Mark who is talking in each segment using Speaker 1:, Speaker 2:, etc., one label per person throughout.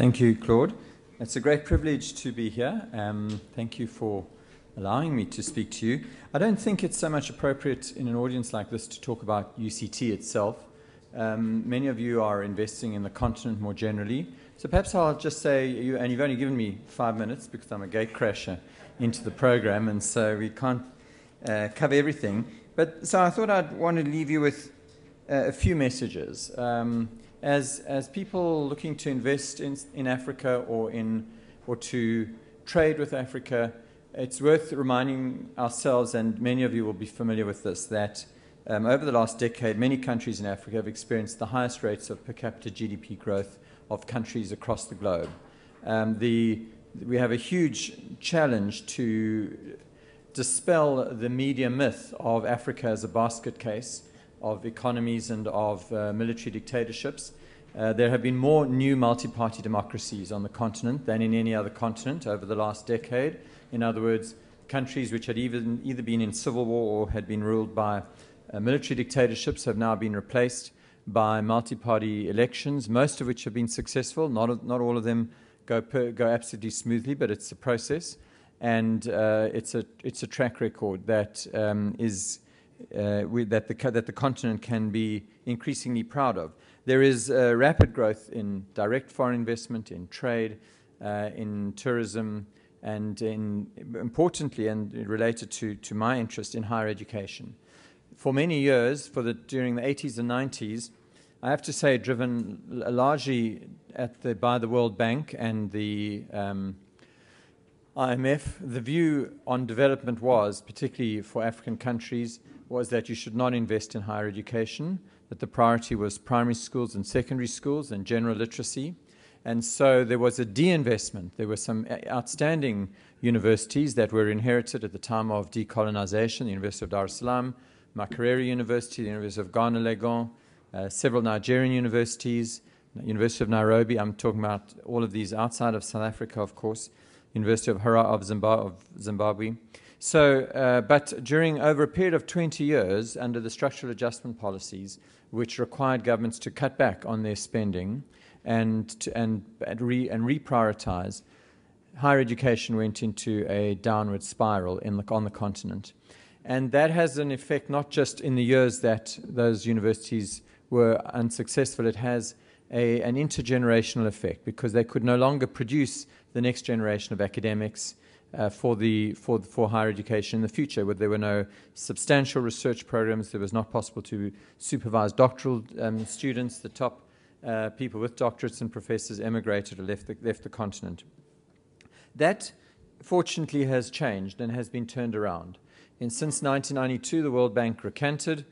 Speaker 1: Thank you, Claude. It's a great privilege to be here. Thank you for allowing me to speak to you. I don't think it's so much appropriate in an audience like this to talk about UCT itself. Many of you are investing in the continent more generally. So perhaps I'll just say, and you've only given me 5 minutes because I'm a gatecrasher into the program, and so we can't cover everything. But so I thought I'd want to leave you with a few messages. As people looking to invest in Africa or to trade with Africa, it's worth reminding ourselves, and many of you will be familiar with this, that over the last decade, many countries in Africa have experienced the highest rates of per capita GDP growth of countries across the globe. We have a huge challenge to dispel the media myth of Africa as a basket case of economies and of military dictatorships. There have been more new multi-party democracies on the continent than in any other continent over the last decade. In other words, countries which had either been in civil war or had been ruled by military dictatorships have now been replaced by multi-party elections, most of which have been successful. Not all of them go absolutely smoothly, but it's a process, and it's a track record that that the continent can be increasingly proud of. There is rapid growth in direct foreign investment, in trade, in tourism, and importantly, and related to my interest, in higher education. For many years, during the 80s and 90s, I have to say, driven largely by the World Bank and the IMF, the view on development was, particularly for African countries, was that you should not invest in higher education, that the priority was primary schools and secondary schools and general literacy. And so there was a de-investment. There were some outstanding universities that were inherited at the time of decolonization, the University of Dar es Salaam, Makerere University, the University of Ghana, Legon, several Nigerian universities, University of Nairobi. I'm talking about all of these outside of South Africa, of course, University of Harare of Zimbabwe. So, but during over a period of 20 years, under the structural adjustment policies, which required governments to cut back on their spending and reprioritize, higher education went into a downward spiral on the continent. And that has an effect not just in the years that those universities were unsuccessful, it has an intergenerational effect, because they could no longer produce the next generation of academics for higher education in the future, where there were no substantial research programs. It was not possible to supervise doctoral students. The top people with doctorates and professors emigrated or left the continent. That, fortunately, has changed and has been turned around. And since 1992, the World Bank recanted,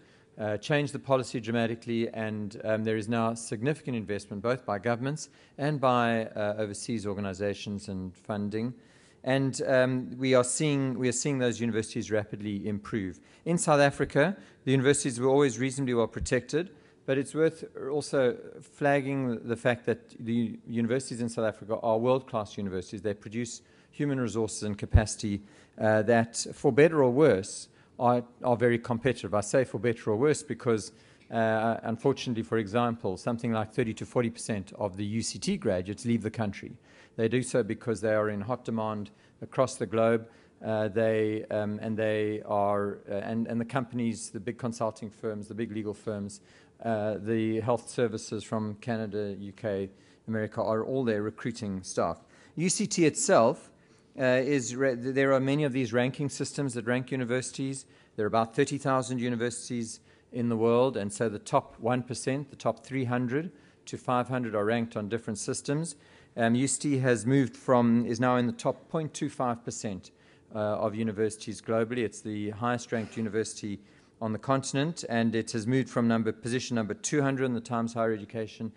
Speaker 1: changed the policy dramatically, and there is now significant investment both by governments and by overseas organizations and funding. And we are seeing those universities rapidly improve. In South Africa, the universities were always reasonably well protected, but it's worth also flagging the fact that the universities in South Africa are world-class universities. They produce human resources and capacity that, for better or worse, are very competitive. I say for better or worse because, unfortunately, for example, something like 30 to 40% of the UCT graduates leave the country. They do so because they are in hot demand across the globe. And the companies, the big consulting firms, the big legal firms, the health services from Canada, UK, America are all there recruiting staff. UCT itself there are many of these ranking systems that rank universities. There are about 30,000 universities in the world, and so the top 1%, the top 300 to 500 are ranked on different systems. UCT is now in the top 0.25% of universities globally. It's the highest ranked university on the continent, and it has moved from position number 200 in the Times Higher Education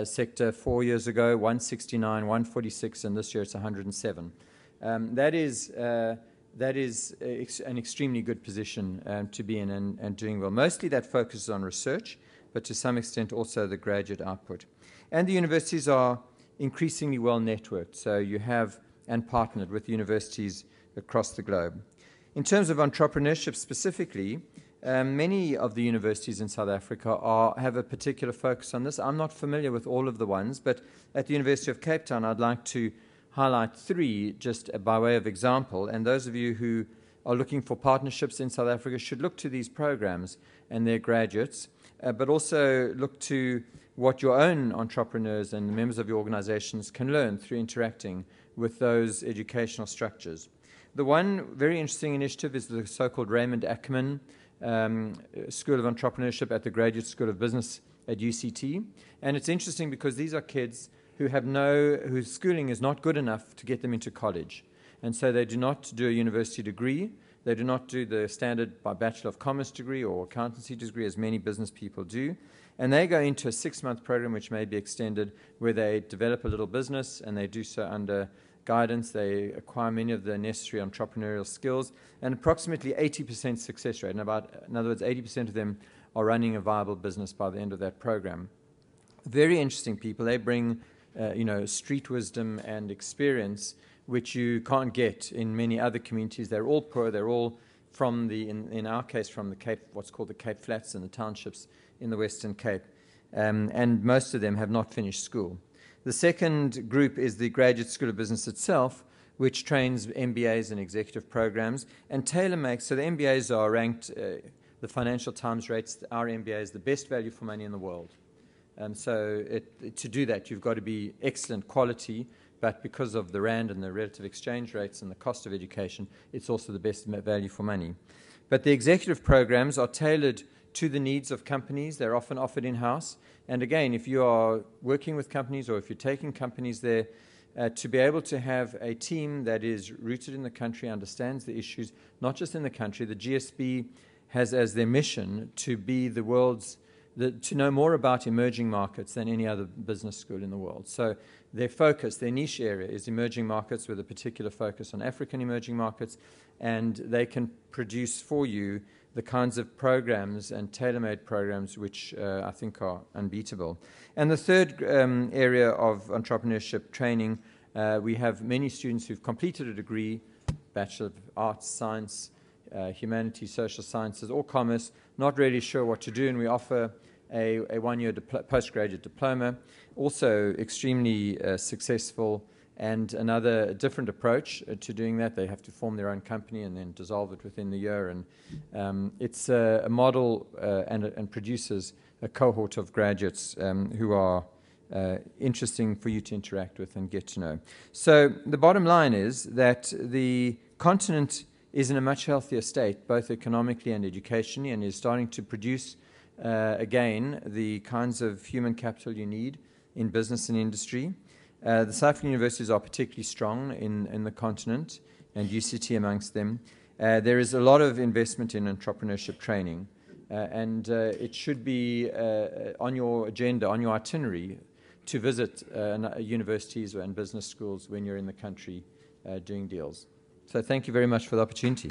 Speaker 1: sector 4 years ago, 169, 146, and this year it's 107. That is an extremely good position to be in and doing well. Mostly that focuses on research, but to some extent also the graduate output. And the universities are increasingly well networked, so you have and partnered with universities across the globe. In terms of entrepreneurship specifically, Many of the universities in South Africa have a particular focus on this. I'm not familiar with all of the ones, but at the University of Cape Town, I'd like to highlight 3 just by way of example. And those of you who are looking for partnerships in South Africa should look to these programs and their graduates, but also look to what your own entrepreneurs and members of your organizations can learn through interacting with those educational structures. The one very interesting initiative is the so-called Raymond Ackerman School of Entrepreneurship at the Graduate School of Business at UCT. And it's interesting because these are kids whose schooling is not good enough to get them into college. And so they do not do a university degree. They do not do the standard Bachelor of Commerce degree or accountancy degree as many business people do. And they go into a 6-month program which may be extended where they develop a little business, and they do so under guidance. They acquire many of the necessary entrepreneurial skills, and approximately 80% success rate. In other words, 80% of them are running a viable business by the end of that program. Very interesting people. They bring street wisdom and experience which you can't get in many other communities. They're all poor. They're all from in our case, from the Cape, what's called the Cape Flats and the townships in the Western Cape. And most of them have not finished school. The second group is the Graduate School of Business itself, which trains MBAs and executive programs and tailor-makes. So the MBAs are ranked, the Financial Times rates our MBA as the best value for money in the world. So to do that, you've got to be excellent quality, but because of the rand and the relative exchange rates and the cost of education, it's also the best value for money. But the executive programs are tailored to the needs of companies. They're often offered in-house. And again, if you are working with companies or if you're taking companies there, to be able to have a team that is rooted in the country, understands the issues, not just in the country. The GSB has as their mission to be the world's to know more about emerging markets than any other business school in the world. So their focus, their niche area is emerging markets with a particular focus on African emerging markets, and they can produce for you the kinds of programs and tailor-made programs which I think are unbeatable. And the third area of entrepreneurship training, we have many students who've completed a degree, Bachelor of Arts, Science, Humanities, Social Sciences, or Commerce, not really sure what to do, and we offer a 1-year postgraduate diploma, also extremely successful, and another different approach to doing that. They have to form their own company and then dissolve it within the year, and it's a model and produces a cohort of graduates who are interesting for you to interact with and get to know. So the bottom line is that the continent is in a much healthier state, both economically and educationally, and is starting to produce, again, the kinds of human capital you need in business and industry. The South African universities are particularly strong in the continent, and UCT amongst them. There is a lot of investment in entrepreneurship training, and it should be on your agenda, on your itinerary, to visit universities and business schools when you're in the country doing deals. So thank you very much for the opportunity.